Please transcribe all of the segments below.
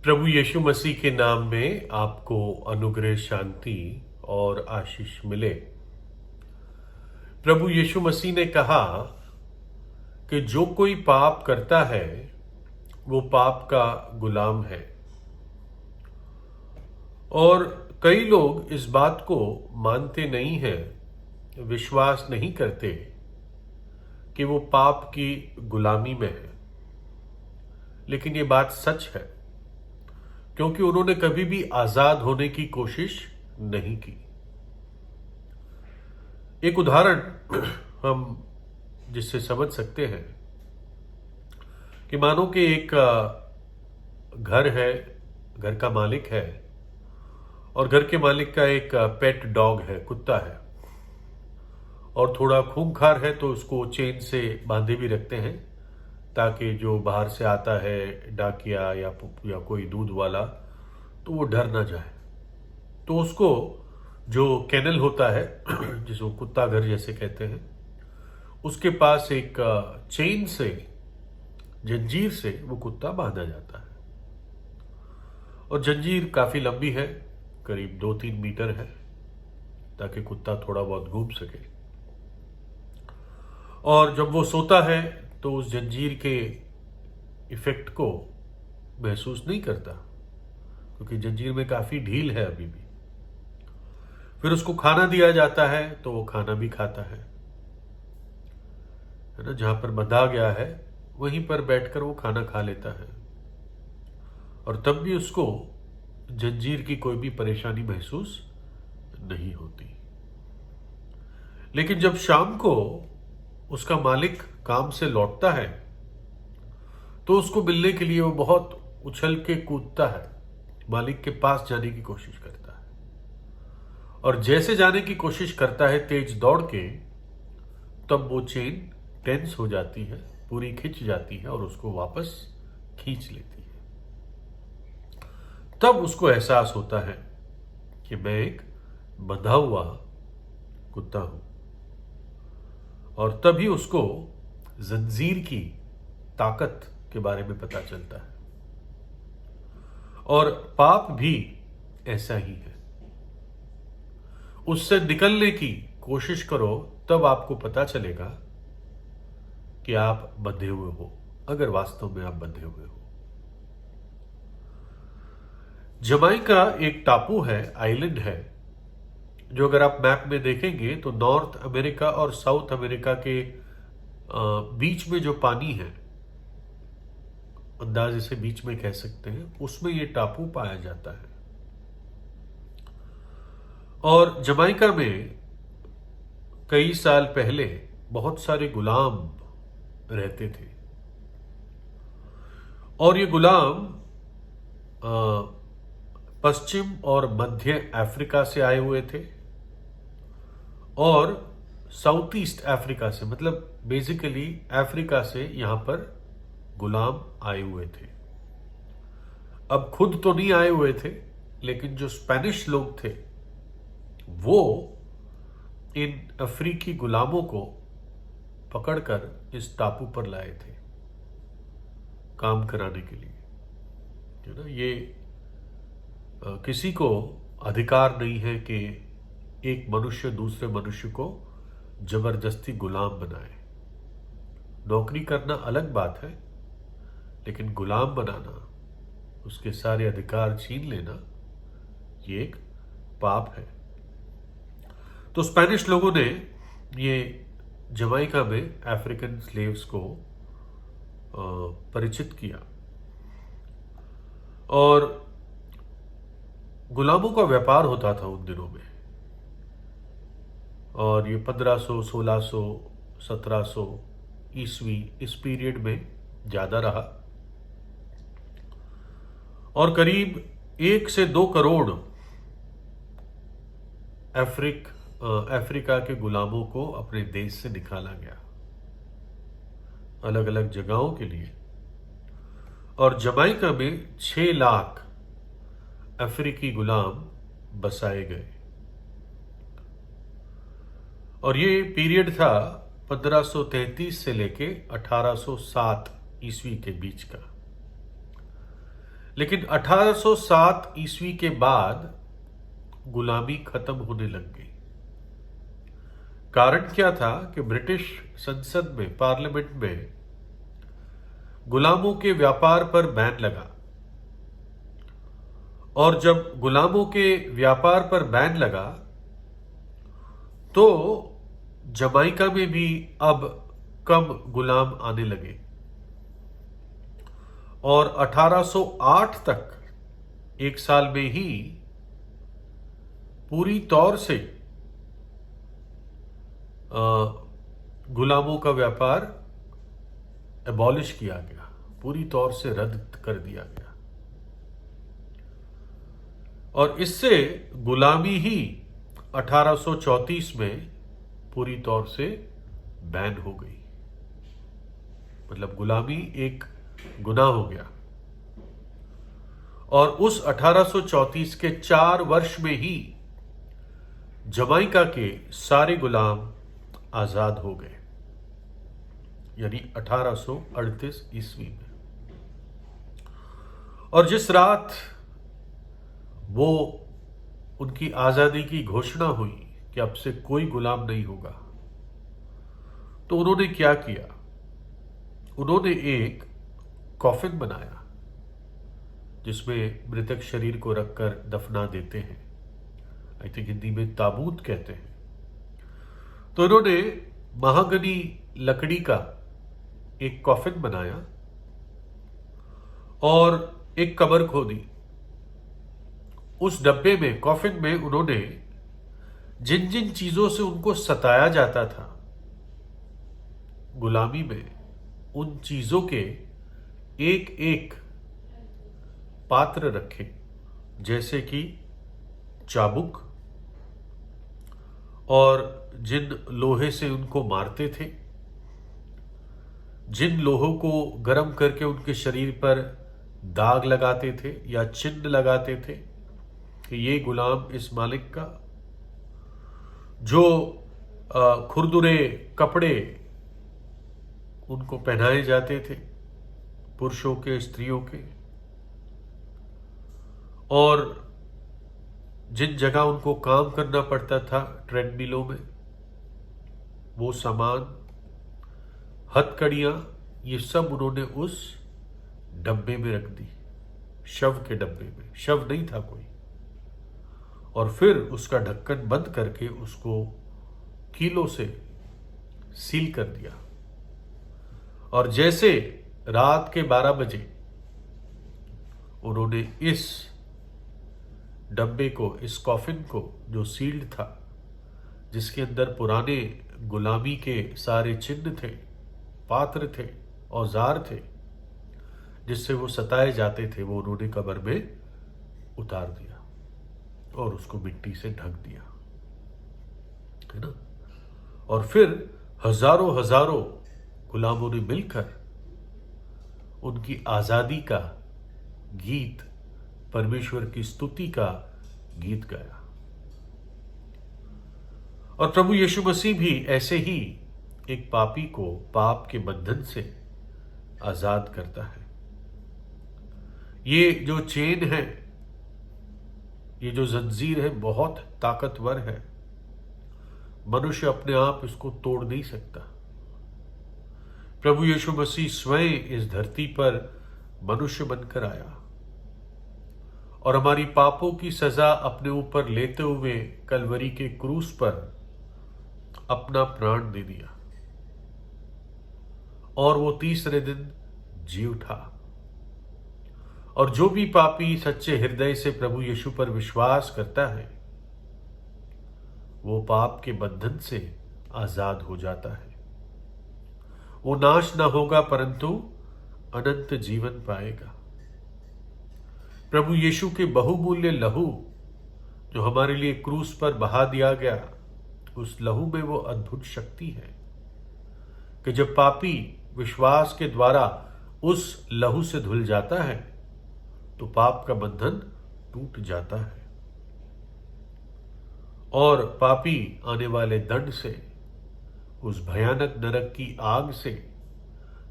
प्रभु यीशु मसीह के नाम में आपको अनुग्रह, शांति और आशीष मिले। प्रभु यीशु मसीह ने कहा कि जो कोई पाप करता है वो पाप का गुलाम है। और कई लोग इस बात को मानते नहीं हैं, विश्वास नहीं करते कि वो पाप की गुलामी में है। लेकिन ये बात सच है, क्योंकि उन्होंने कभी भी आजाद होने की कोशिश नहीं की। एक उदाहरण हम जिससे समझ सकते हैं कि मानो कि एक घर है, घर का मालिक है और घर के मालिक का एक पेट डॉग है, कुत्ता है, और थोड़ा खूंखार है, तो उसको चेन से बांधे भी रखते हैं ताकि जो बाहर से आता है डाकिया या कोई दूध वाला, तो वो डर ना जाए। तो उसको जो केनल होता है जिसको कुत्ता घर जैसे कहते हैं, उसके पास एक चेन से, जंजीर से वो कुत्ता बांधा जाता है। और जंजीर काफी लंबी है, करीब 2-3 मीटर है, ताकि कुत्ता थोड़ा बहुत घूम सके। और जब वो सोता है तो उस जंजीर के इफेक्ट को महसूस नहीं करता, क्योंकि जंजीर में काफी ढील है अभी भी। फिर उसको खाना दिया जाता है तो वो खाना भी खाता है ना। जहां पर बंधा गया है वहीं पर बैठकर वो खाना खा लेता है, और तब भी उसको जंजीर की कोई भी परेशानी महसूस नहीं होती। लेकिन जब शाम को उसका मालिक काम से लौटता है तो उसको मिलने के लिए वो बहुत उछल के कूदता है, मालिक के पास जाने की कोशिश करता है। और जैसे जाने की कोशिश करता है तेज दौड़ के, तब वो चेन टेंस हो जाती है, पूरी खिंच जाती है और उसको वापस खींच लेती है। तब उसको एहसास होता है कि मैं एक बंधा हुआ कुत्ता हूं। और तभी उसको जंजीर की ताकत के बारे में पता चलता है। और पाप भी ऐसा ही है। उससे निकलने की कोशिश करो, तब आपको पता चलेगा कि आप बंधे हुए हो, अगर वास्तव में आप बंधे हुए हो। जमाइका एक टापू है, आइलैंड है, जो अगर आप मैप में देखेंगे तो नॉर्थ अमेरिका और साउथ अमेरिका के बीच में जो पानी है, अंदाजे से बीच में कह सकते हैं, उसमें ये टापू पाया जाता है। और जमाइका में कई साल पहले बहुत सारे गुलाम रहते थे। और ये गुलाम पश्चिम और मध्य अफ्रीका से आए हुए थे, और साउथ ईस्ट अफ्रीका से, मतलब बेसिकली अफ्रीका से यहां पर गुलाम आए हुए थे। अब खुद तो नहीं आए हुए थे, लेकिन जो स्पेनिश लोग थे वो इन अफ्रीकी गुलामों को पकड़कर इस टापू पर लाए थे काम कराने के लिए। है ना, ये किसी को अधिकार नहीं है कि एक मनुष्य दूसरे मनुष्य को जबरदस्ती गुलाम बनाए। नौकरी करना अलग बात है, लेकिन गुलाम बनाना, उसके सारे अधिकार छीन लेना, ये एक पाप है। तो स्पेनिश लोगों ने ये जमाइका में अफ्रीकन स्लेव्स को परिचित किया, और गुलामों का व्यापार होता था उन दिनों में। और ये 1500, 1600, 1700 ईस्वी, इस पीरियड में ज्यादा रहा। और करीब 1 से 2 करोड़ अफ्रीका के गुलामों को अपने देश से निकाला गया, अलग अलग जगहों के लिए। और जमाइका में 6 लाख अफ्रीकी गुलाम बसाए गए। और ये पीरियड था 1533 से लेके 1807 ईस्वी के बीच का। लेकिन 1807 ईस्वी के बाद गुलामी खत्म होने लग गई। कारण क्या था कि ब्रिटिश संसद में, पार्लियामेंट में गुलामों के व्यापार पर बैन लगा। और जब गुलामों के व्यापार पर बैन लगा तो जमाइका में भी अब कम गुलाम आने लगे और 1808 तक, एक साल में ही पूरी तौर से गुलामों का व्यापार एबॉलिश किया गया, पूरी तौर से रद्द कर दिया गया। और इससे गुलामी ही 1834 में पूरी तौर से बैन हो गई। मतलब गुलामी एक गुनाह हो गया। और उस 1834 के 4 वर्ष में ही जमाइका के सारे गुलाम आजाद हो गए, यानी 1838 ईस्वी में। और जिस रात वो उनकी आजादी की घोषणा हुई कि अब से कोई गुलाम नहीं होगा, तो उन्होंने क्या किया? उन्होंने एक कॉफिन बनाया जिसमें मृतक शरीर को रखकर दफना देते हैं। आई थिंक हिंदी में ताबूत कहते हैं। तो उन्होंने महागनी लकड़ी का एक कॉफिन बनाया और एक कब्र खोदी। उस डब्बे में, कॉफिन में, उन्होंने जिन जिन चीजों से उनको सताया जाता था गुलामी में, उन चीजों के एक एक पात्र रखे, जैसे कि चाबुक, और जिन लोहे से उनको मारते थे, जिन लोहों को गर्म करके उनके शरीर पर दाग लगाते थे या चिन्ह लगाते थे कि ये गुलाम इस मालिक का, जो खुरदुरे कपड़े उनको पहनाए जाते थे, पुरुषों के, स्त्रियों के, और जिन जगह उनको काम करना पड़ता था ट्रेडमिलों में, वो सामान, हथकड़ियां, ये सब उन्होंने उस डब्बे में रख दी, शव के डब्बे में। शव नहीं था कोई। और फिर उसका ढक्कन बंद करके उसको कीलों से सील कर दिया। और जैसे रात के 12 बजे उन्होंने इस डब्बे को, इस कॉफिन को, जो सील्ड था, जिसके अंदर पुराने गुलामी के सारे चिन्ह थे, पात्र थे, औजार थे, जिससे वो सताए जाते थे, वो उन्होंने कब्र में उतार दिया और उसको मिट्टी से ढक दिया, है ना। और फिर हजारों हजारों गुलामों ने मिलकर उनकी आजादी का गीत, परमेश्वर की स्तुति का गीत गाया। और प्रभु यीशु मसीह भी ऐसे ही एक पापी को पाप के बंधन से आजाद करता है। ये जो चेन है, ये जो जंजीर है, बहुत ताकतवर है। मनुष्य अपने आप इसको तोड़ नहीं सकता। प्रभु यीशु मसीह स्वयं इस धरती पर मनुष्य बनकर आया और हमारी पापों की सजा अपने ऊपर लेते हुए कलवरी के क्रूस पर अपना प्राण दे दिया और वो तीसरे दिन जी उठा। और जो भी पापी सच्चे हृदय से प्रभु यीशु पर विश्वास करता है, वो पाप के बंधन से आजाद हो जाता है। वो नाश न होगा परंतु अनंत जीवन पाएगा। प्रभु यीशु के बहुमूल्य लहू जो हमारे लिए क्रूस पर बहा दिया गया, उस लहू में वो अद्भुत शक्ति है कि जब पापी विश्वास के द्वारा उस लहू से धुल जाता है तो पाप का बंधन टूट जाता है और पापी आने वाले दंड से, उस भयानक नरक की आग से,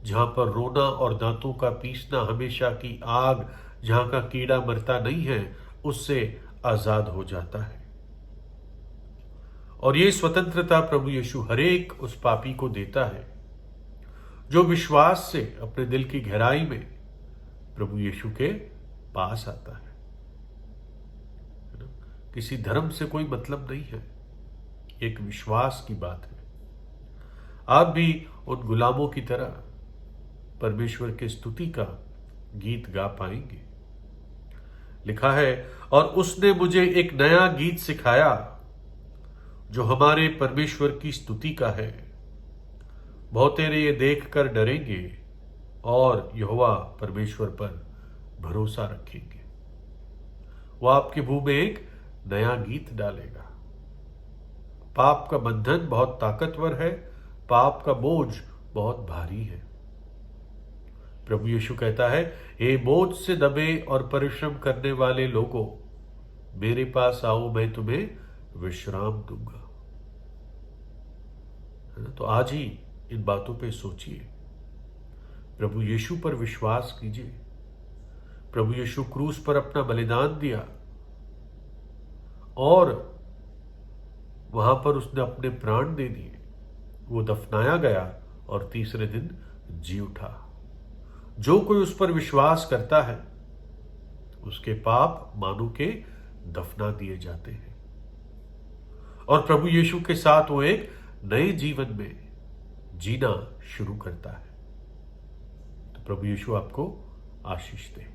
जहां पर रोना और दांतों का पीसना, हमेशा की आग जहां का कीड़ा मरता नहीं है, उससे आजाद हो जाता है। और ये स्वतंत्रता प्रभु यीशु हरेक उस पापी को देता है जो विश्वास से अपने दिल की गहराई में प्रभु यीशु के पास आता है ना? किसी धर्म से कोई मतलब नहीं है, एक विश्वास की बात है। आप भी उन गुलामों की तरह परमेश्वर की स्तुति का गीत गा पाएंगे। लिखा है, और उसने मुझे एक नया गीत सिखाया जो हमारे परमेश्वर की स्तुति का है। बहुतेरे ये देखकर डरेंगे और यहोवा परमेश्वर पर भरोसा रखेंगे। वो आपके मुंह में एक नया गीत डालेगा। पाप का बंधन बहुत ताकतवर है, पाप का बोझ बहुत भारी है। प्रभु यीशु कहता है, हे बोझ से दबे और परिश्रम करने वाले लोगों, मेरे पास आओ, मैं तुम्हें विश्राम दूंगा। तो आज ही इन बातों पे सोचिए, प्रभु यीशु पर विश्वास कीजिए। प्रभु यीशु क्रूस पर अपना बलिदान दिया और वहां पर उसने अपने प्राण दे दिए। वो दफनाया गया और तीसरे दिन जी उठा। जो कोई उस पर विश्वास करता है, उसके पाप मानो के दफना दिए जाते हैं और प्रभु यीशु के साथ वो एक नए जीवन में जीना शुरू करता है। तो प्रभु यीशु आपको आशीष दे।